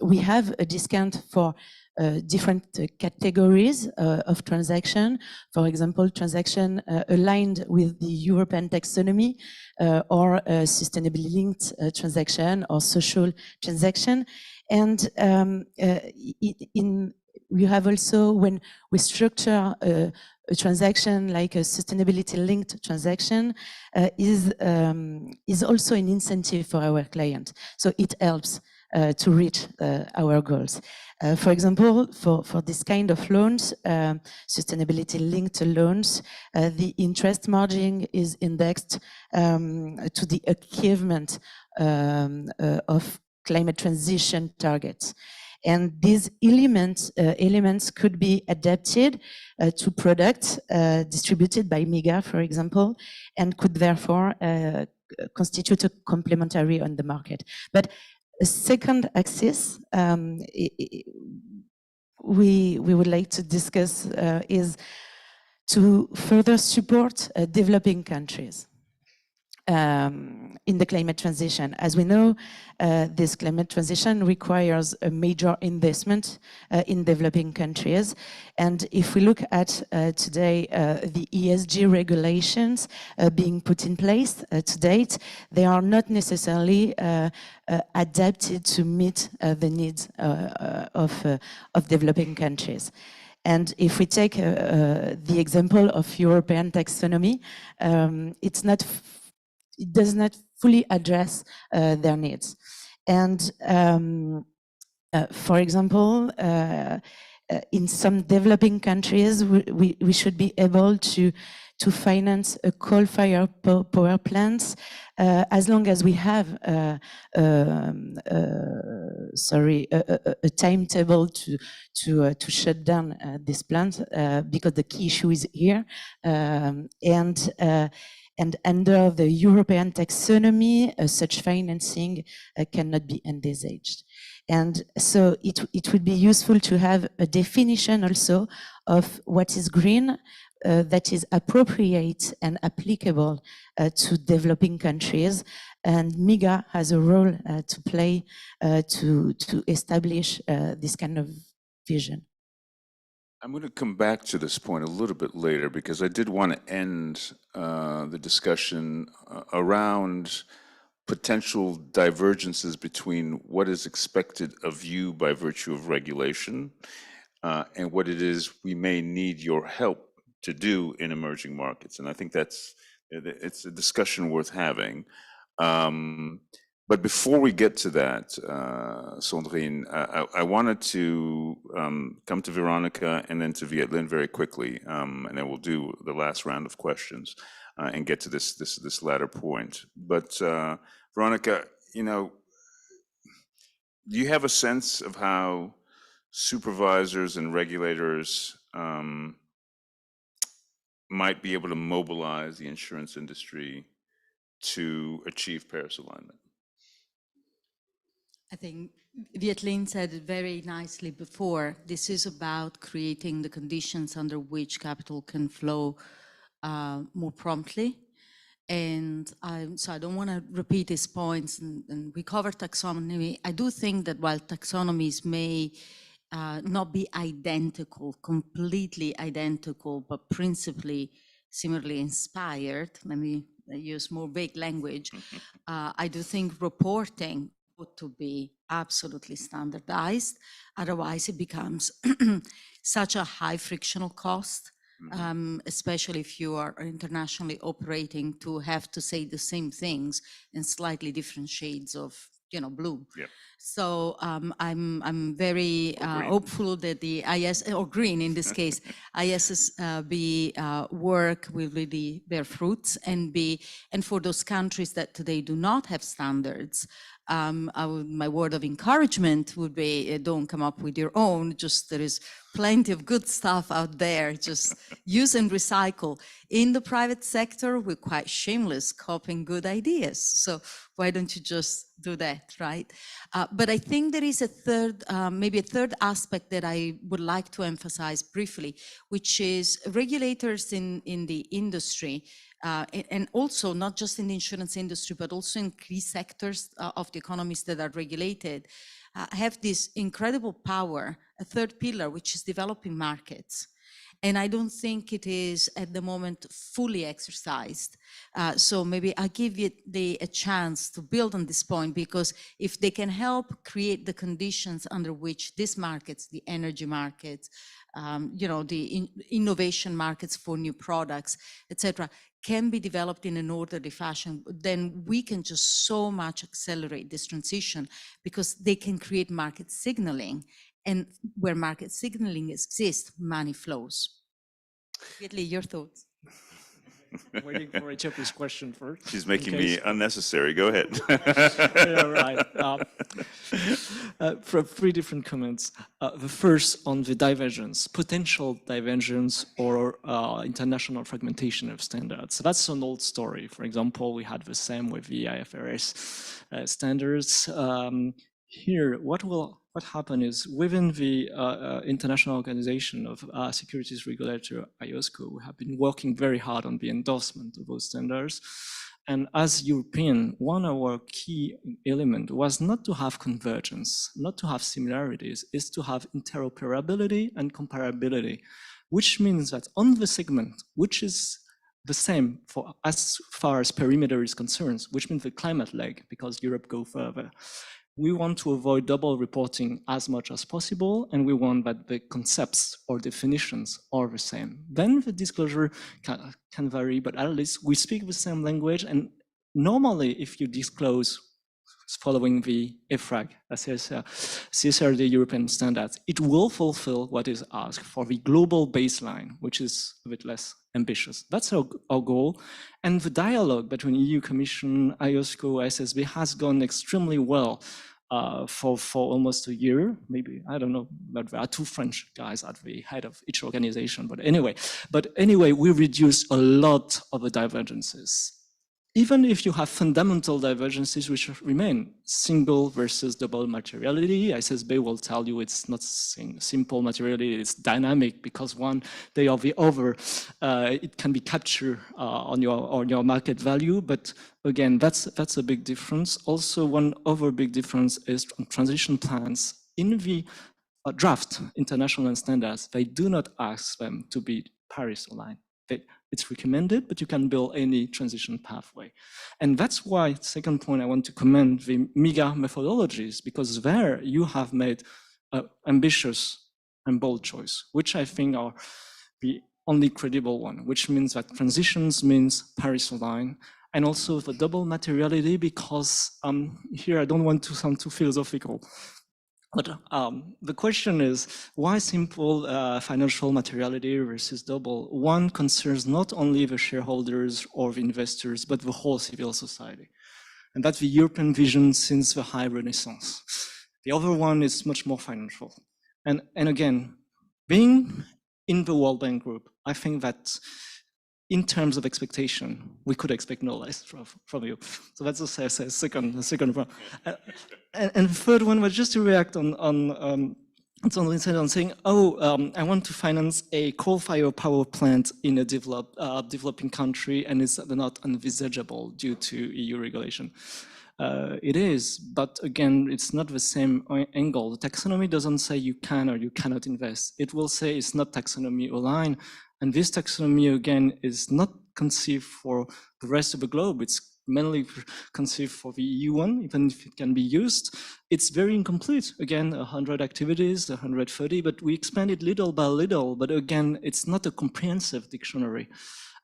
we have a discount for different categories of transaction. For example, transaction aligned with the European taxonomy or sustainability linked transaction or social transaction. And we have also, when we structure a transaction like a sustainability linked transaction, is also an incentive for our client. So it helps to reach our goals. For example, for this kind of loans, sustainability linked loans, the interest margin is indexed to the achievement of climate transition targets. And these elements could be adapted to products distributed by MIGA, for example, and could therefore constitute a complementary on the market. But a second axis we would like to discuss is to further support developing countries. in the climate transition. As we know, this climate transition requires a major investment in developing countries. And if we look at today the ESG regulations being put in place to date, they are not necessarily adapted to meet the needs of developing countries. And if we take the example of European taxonomy, it does not fully address their needs. And for example, in some developing countries, we should be able to finance a coal-fired power plants as long as we have a timetable to shut down this plant, because the key issue is here. And under the European taxonomy, such financing cannot be envisaged. And so it would be useful to have a definition also of what is green that is appropriate and applicable to developing countries. And MIGA has a role to play to establish this kind of vision. I'm going to come back to this point a little bit later, because I did want to end the discussion around potential divergences between what is expected of you by virtue of regulation and what it is we may need your help to do in emerging markets. And I think it's a discussion worth having. But before we get to that, Sandrine, I wanted to come to Veronica and then to Vietlin very quickly, and then we'll do the last round of questions and get to this latter point. But Veronica, do you have a sense of how supervisors and regulators might be able to mobilize the insurance industry to achieve Paris alignment? I think Vietlin said it very nicely before. This is about creating the conditions under which capital can flow more promptly. And so I don't want to repeat his points, and we covered taxonomy. I do think that while taxonomies may not be identical, completely identical, but principally similarly inspired, let me use more vague language, I do think reporting ought to be absolutely standardized. Otherwise, it becomes such a high frictional cost, especially if you are internationally operating, to have to say the same things in slightly different shades of blue. Yep. So I'm very hopeful that the IS, or green in this case, ISSB work will really bear fruits and for those countries that today do not have standards, my word of encouragement would be, don't come up with your own, just there is plenty of good stuff out there, just use and recycle. In the private sector, we're quite shameless copying good ideas. So why don't you just do that, right? But I think there is a third, maybe a third aspect that I would like to emphasize briefly, which is regulators in the industry, and also not just in the insurance industry, but also in key sectors of the economies that are regulated, have this incredible power, a third pillar, which is developing markets. And I don't think it is at the moment fully exercised. So maybe I'll give you a chance to build on this point, because if they can help create the conditions under which these markets, the energy markets, the innovation markets for new products, etc., can be developed in an orderly fashion, then we can just so much accelerate this transition, because they can create market signaling. And where market signaling exists, money flows. Italy, your thoughts? Waiting for Ethiopia's question first. She's making me unnecessary. Go ahead. Yeah, right. For three different comments. The first on the divergence, potential divergence or international fragmentation of standards. So that's an old story. For example, we had the same with the IFRS standards. Here, what happened is within the International Organization of Securities Regulator, IOSCO, we have been working very hard on the endorsement of those standards. And as European, one of our key elements was not to have convergence, not to have similarities, is to have interoperability and comparability, which means that on the segment, which is the same for as far as perimeter is concerned, which means the climate leg, because Europe go further. We want to avoid double reporting as much as possible, and we want that the concepts or definitions are the same. Then the disclosure can vary, but at least we speak the same language, and normally if you disclose following the EFRAG, CSRD European standards, it will fulfill what is asked for the global baseline, which is a bit less ambitious. That's our goal. And the dialogue between EU Commission, IOSCO, SSB has gone extremely well for almost a year, maybe, I don't know, but there are two French guys at the head of each organization. But anyway, we reduced a lot of the divergences. Even if you have fundamental divergences which remain, single versus double materiality, SSB will tell you it's not simple materiality, it's dynamic, because one day or the other, it can be captured on your market value. But again, that's a big difference. Also, one other big difference is on transition plans. In the draft international standards, they do not ask them to be Paris aligned. It's recommended, but you can build any transition pathway. And that's why, second point, I want to commend the MIGA methodologies, because there you have made ambitious and bold choice, which I think are the only credible one, which means that transitions means Paris aligned, and also the double materiality, because here I don't want to sound too philosophical, but the question is, why simple financial materiality versus double? One concerns not only the shareholders or the investors, but the whole civil society. And that's the European vision since the High Renaissance. The other one is much more financial. And again, being in the World Bank Group, I think that in terms of expectation, we could expect no less from you. So that's the second one. And the third one was just to react on something said on saying, I want to finance a coal-fired power plant in a developing country, and it's not envisageable due to EU regulation. It is, but again, it's not the same angle. The taxonomy doesn't say you can or you cannot invest. It will say it's not taxonomy aligned. And this taxonomy, again, is not conceived for the rest of the globe. It's mainly conceived for the EU one, even if it can be used. It's very incomplete. Again, 100 activities, 130, but we expand it little by little. But again, it's not a comprehensive dictionary.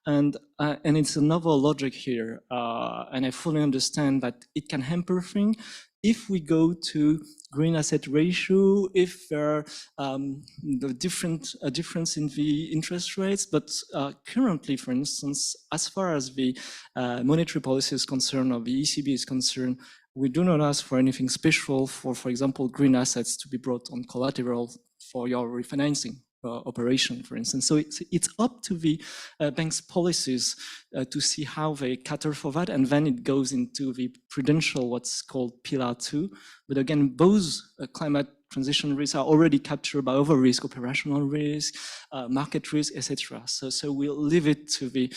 And it's a novel logic here. And I fully understand that it can hamper things. If we go to green asset ratio, if there are a difference in the interest rates, but currently, for instance, as far as the monetary policy is concerned or the ECB is concerned, we do not ask for anything special for example, green assets to be brought on collateral for your refinancing operation, for instance. So it's up to the bank's policies to see how they cater for that, and then it goes into the prudential, what's called Pillar 2. But again, both climate transition risks are already captured by other risk, operational risk, market risk, etc. So we'll leave it to the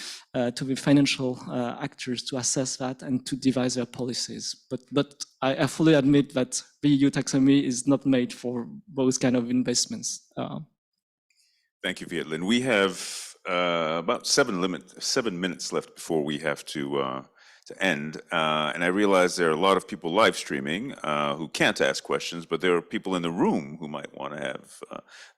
financial actors to assess that and to devise their policies. But I fully admit that the EU taxonomy is not made for those kind of investments. Thank you, Vietlin. We have about 7 minutes left before we have to end. And I realize there are a lot of people live streaming who can't ask questions, but there are people in the room who might want to have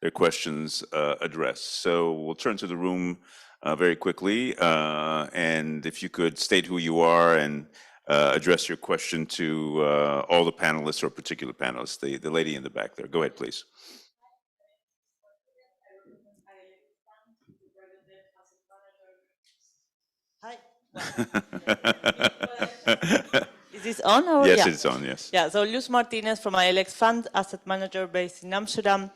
their questions addressed. So we'll turn to the room very quickly. And if you could state who you are and address your question to all the panelists or particular panelists. The lady in the back there. Go ahead, please. Hi. Is this on? Or? Yes, Yeah. it's on, yes. Yeah, so Luz Martinez from ILX Fund, asset manager based in Amsterdam,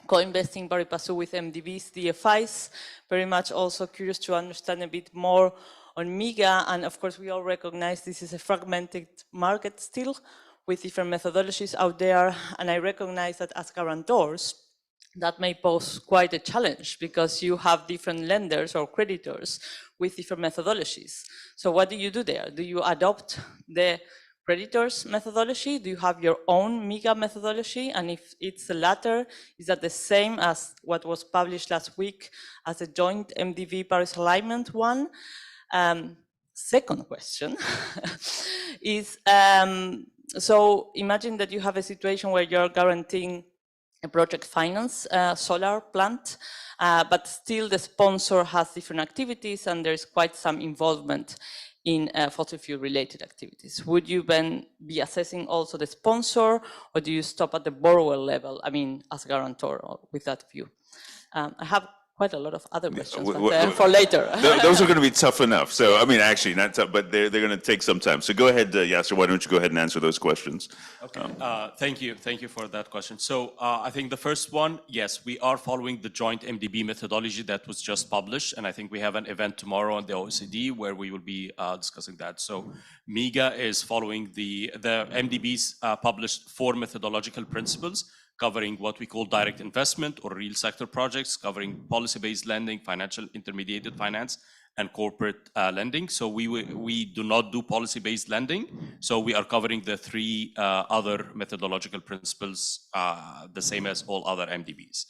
co-investing pari passu with MDBs, DFIs. Very much also curious to understand a bit more on MIGA. And of course, we all recognize this is a fragmented market still with different methodologies out there. And I recognize that as guarantors, that may pose quite a challenge because you have different lenders or creditors with different methodologies. So what do you do there? Do you adopt the creditors' methodology? Do you have your own MIGA methodology? And if it's the latter, is that the same as what was published last week as a joint MDB Paris alignment one? Second question is, so imagine that you have a situation where you're guaranteeing a project finance solar plant, but still the sponsor has different activities and there's quite some involvement in fossil fuel related activities. Would you then be assessing also the sponsor, or do you stop at the borrower level, I mean, as guarantor, or with that view? I have quite a lot of other questions, but for later. Those are going to be tough enough. So, I mean, actually not tough, but they're going to take some time. So go ahead, Yasser, why don't you go ahead and answer those questions? Okay, thank you for that question. So I think the first one, yes, we are following the joint MDB methodology that was just published, and I think we have an event tomorrow on the OECD where we will be discussing that. So MIGA is following the MDB's published 4 methodological principles covering what we call direct investment or real sector projects, covering policy-based lending, financial intermediated finance, and corporate lending. So we do not do policy-based lending. So we are covering the 3 other methodological principles, the same as all other MDBs.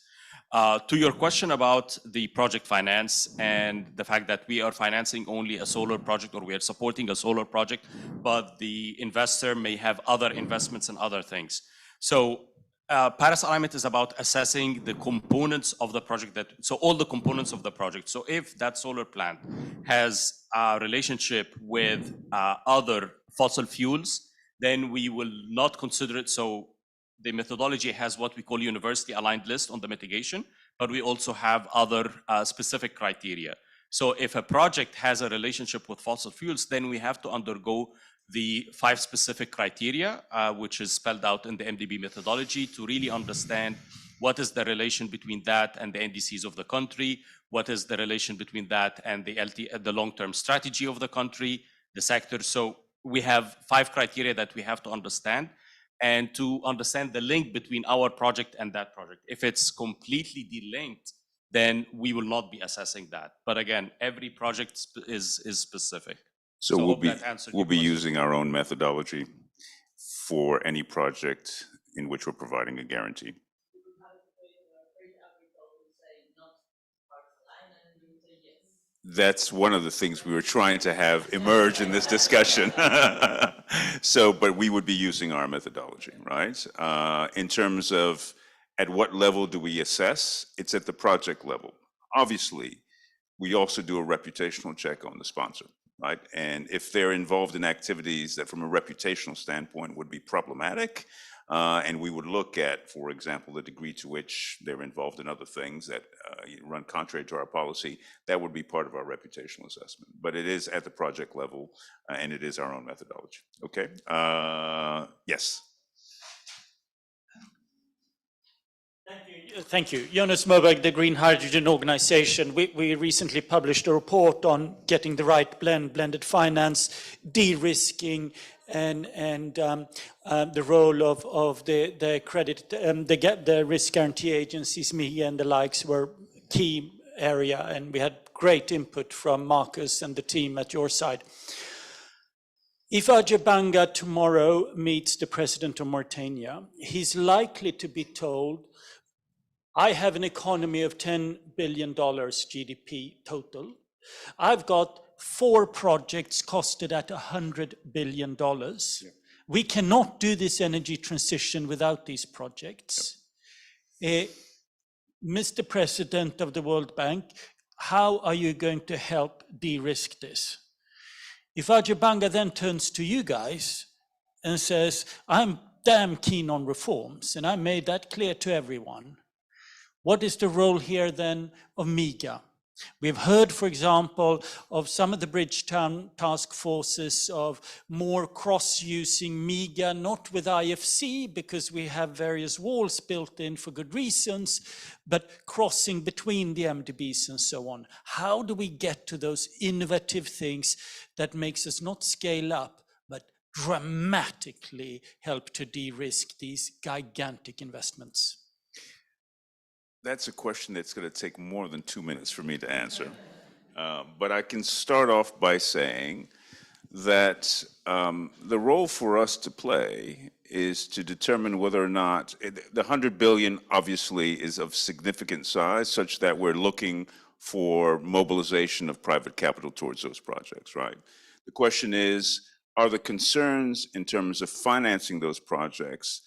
To your question about the project finance and the fact that we are financing only a solar project, or we are supporting a solar project, but the investor may have other investments and other things. So Paris alignment is about assessing the components of the project, so all the components of the project. So if that solar plant has a relationship with other fossil fuels, then we will not consider it. So the methodology has what we call university aligned list on the mitigation, but we also have other specific criteria. So if a project has a relationship with fossil fuels, then we have to undergo the 5 specific criteria, which is spelled out in the MDB methodology, to really understand what is the relation between that and the NDCs of the country, what is the relation between that and the long-term strategy of the country, the sector. So we have 5 criteria that we have to understand, and to understand the link between our project and that project. If it's completely delinked, then we will not be assessing that. But again, every project is specific. So we'll be using our own methodology for any project in which we're providing a guarantee. That's one of the things we were trying to have emerge in this discussion. So, but we would be using our methodology, right? In terms of at what level do we assess? It's at the project level. Obviously, we also do a reputational check on the sponsor. Right? And if they're involved in activities that from a reputational standpoint would be problematic, and we would look at, for example, the degree to which they're involved in other things that run contrary to our policy, that would be part of our reputational assessment. But it is at the project level, and it is our own methodology. Okay? Yes. Thank you. Jonas Moberg, the Green Hydrogen Organization. We recently published a report on getting the right blended finance, de-risking, and the role of the credit, the risk guarantee agencies, MIGA and the likes, were key area, and we had great input from Marcus and the team at your side. If Ajay Banga tomorrow meets the president of Mauritania, he's likely to be told, I have an economy of $10 billion GDP total. I've got 4 projects costed at $100 billion. Yeah. We cannot do this energy transition without these projects. Yep. Mr. President of the World Bank, how are you going to help de-risk this? If Ajay Banga then turns to you guys and says, I'm damn keen on reforms, and I made that clear to everyone, what is the role here then of MIGA? We've heard, for example, of some of the Bridgetown task forces of more cross-using MIGA, not with IFC, because we have various walls built in for good reasons, but crossing between the MDBs and so on. How do we get to those innovative things that makes us not scale up, but dramatically help to de-risk these gigantic investments? That's a question that's going to take more than 2 minutes for me to answer. But I can start off by saying that the role for us to play is to determine whether or not the 100 billion obviously is of significant size, such that we're looking for mobilization of private capital towards those projects, right? The question is, are the concerns in terms of financing those projects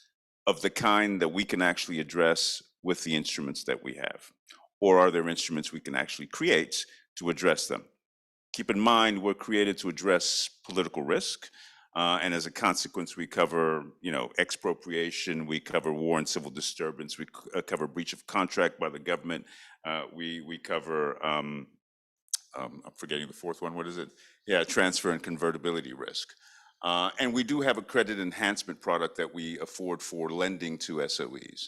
of the kind that we can actually address with the instruments that we have? Or are there instruments we can actually create to address them? Keep in mind, we're created to address political risk. And as a consequence, we cover, expropriation, we cover war and civil disturbance, we cover breach of contract by the government, we cover, I'm forgetting the fourth one, what is it? Yeah, transfer and convertibility risk. And we do have a credit enhancement product that we afford for lending to SOEs.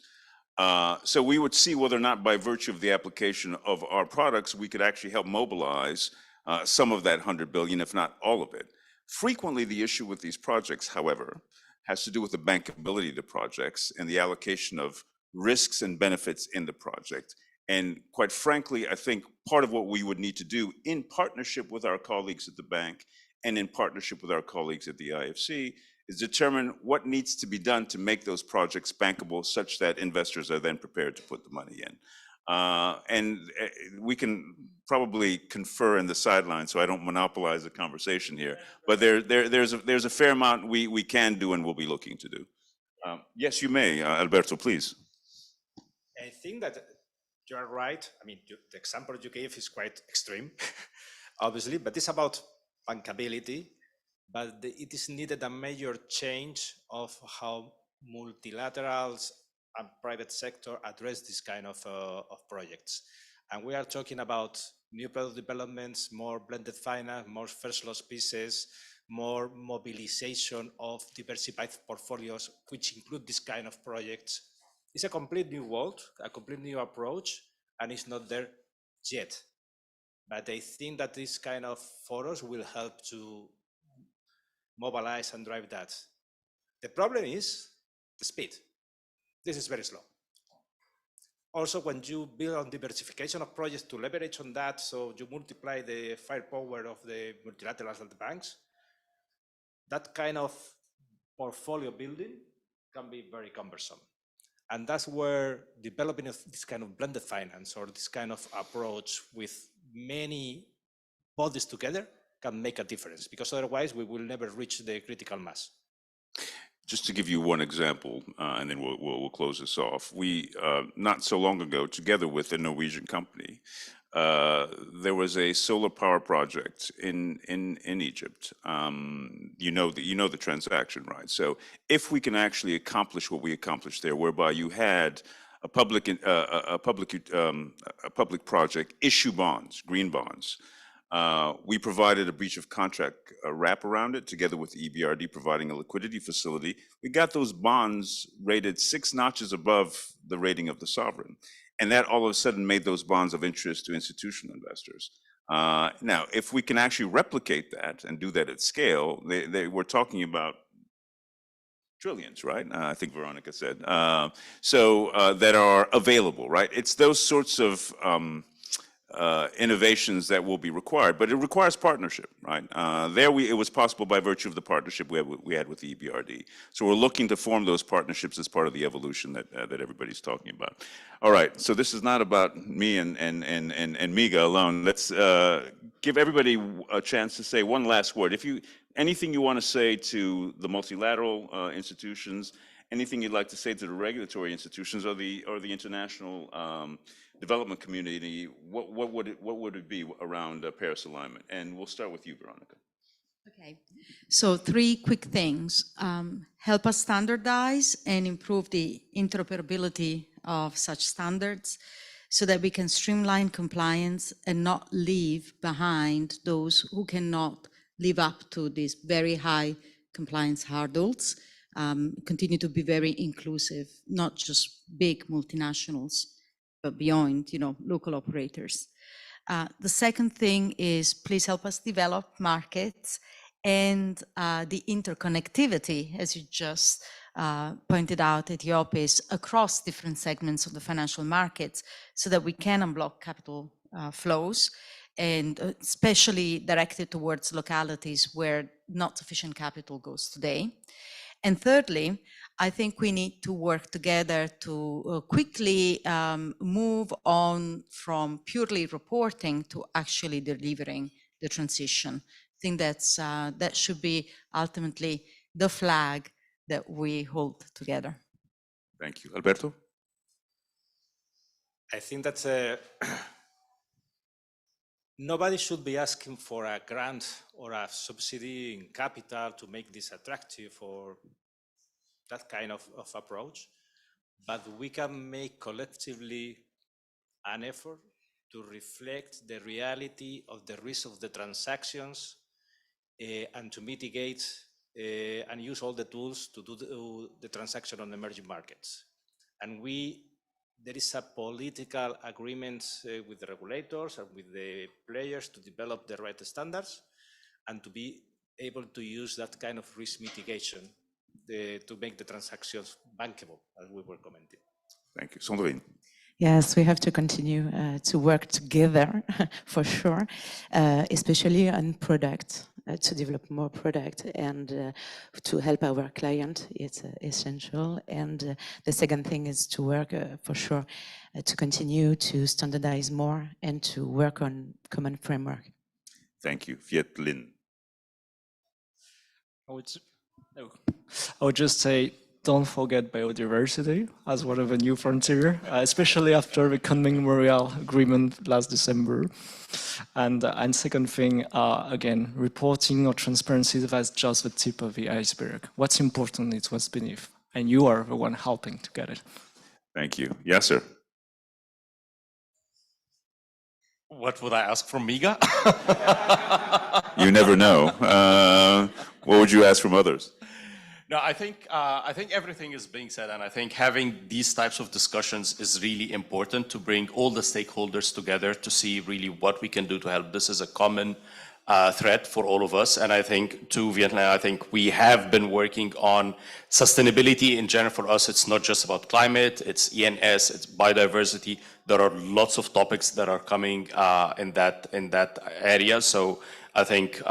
So we would see whether or not by virtue of the application of our products, we could actually help mobilize some of that 100 billion, if not all of it. Frequently, the issue with these projects, however, has to do with the bankability of the projects and the allocation of risks and benefits in the project. And quite frankly, I think part of what we would need to do in partnership with our colleagues at the bank and in partnership with our colleagues at the IFC is determine what needs to be done to make those projects bankable such that investors are then prepared to put the money in. And we can probably confer in the sidelines, so I don't monopolize the conversation here. But there's a fair amount we can do and will be looking to do. Yes, you may, Alberto, please. I think that you are right. I mean, the example you gave is quite extreme, obviously, but it's about bankability. But it is needed a major change of how multilaterals and private sector address this kind of projects. And we are talking about new product developments, more blended finance, more first loss pieces, more mobilization of diversified portfolios, which include this kind of projects. It's a complete new world, a complete new approach, and it's not there yet. But I think that this kind of forums will help to mobilize and drive that. The problem is the speed. This is very slow. Also, when you build on diversification of projects to leverage on that, so you multiply the firepower of the multilaterals and the banks, that kind of portfolio building can be very cumbersome. And that's where developing this kind of blended finance or this kind of approach with many bodies together can make a difference, because otherwise we will never reach the critical mass. Just to give you one example, and then we'll close this off. We, not so long ago, together with a Norwegian company, there was a solar power project in Egypt. You know the transaction, right? So if we can actually accomplish what we accomplished there, whereby you had a public project issue bonds, green bonds. We provided a breach of contract wrap around it, together with the EBRD providing a liquidity facility. We got those bonds rated 6 notches above the rating of the sovereign. And that all of a sudden made those bonds of interest to institutional investors. Now, if we can actually replicate that and do that at scale, we're talking about trillions, right? I think Veronica said. That are available, right? It's those sorts of innovations that will be required, but it requires partnership, right? It was possible by virtue of the partnership we had with the EBRD. So we're looking to form those partnerships as part of the evolution that everybody's talking about. All right, so this is not about me and Miga alone. Let's give everybody a chance to say one last word. Anything you want to say to the multilateral institutions, anything you'd like to say to the regulatory institutions or the international development community, what would it be around Paris alignment? And we'll start with you, Veronica. Okay, so 3 quick things. Help us standardize and improve the interoperability of such standards so that we can streamline compliance and not leave behind those who cannot live up to these very high compliance hurdles. Continue to be very inclusive, not just big multinationals, but beyond, local operators. The second thing is please help us develop markets and the interconnectivity, as you just pointed out, Ethiopia is across different segments of the financial markets so that we can unblock capital flows, and especially directed towards localities where not sufficient capital goes today. And thirdly, I think we need to work together to quickly move on from purely reporting to actually delivering the transition. I think that should be ultimately the flag that we hold together. Thank you. Alberto? I think that nobody should be asking for a grant or a subsidy in capital to make this attractive or that kind of approach, but we can make collectively an effort to reflect the reality of the risk of the transactions and to mitigate and use all the tools to do the transaction on emerging markets. And there is a political agreement with the regulators and with the players to develop the right standards and to be able to use that kind of risk mitigation to make the transactions bankable, as we were commenting. Thank you. Sandrine? Yes, we have to continue to work together for sure, especially on product, to develop more product and to help our client. It's essential. And the second thing is to work for sure to continue to standardize more and to work on common framework. Thank you. Viet Lin? I would just say, don't forget biodiversity as one of the new frontier, especially after the Kunming Memorial Agreement last December. And second thing, again, reporting or transparency, that's just the tip of the iceberg. What's important is what's beneath, and you are the one helping to get it. Thank you. Yasser? What would I ask from MIGA? You never know. What would you ask from others? No, I think everything is being said, and I think having these types of discussions is really important to bring all the stakeholders together to see really what we can do to help. This is a common threat for all of us, and I think to Vietnam, I think we have been working on sustainability in general. For us, it's not just about climate, it's ENS, it's biodiversity. There are lots of topics that are coming in that area. So I think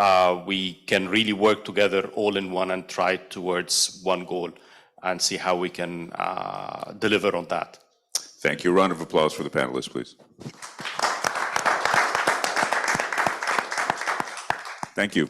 we can really work together all in one and try towards one goal and see how we can deliver on that. Thank you. A round of applause for the panelists, please. Thank you.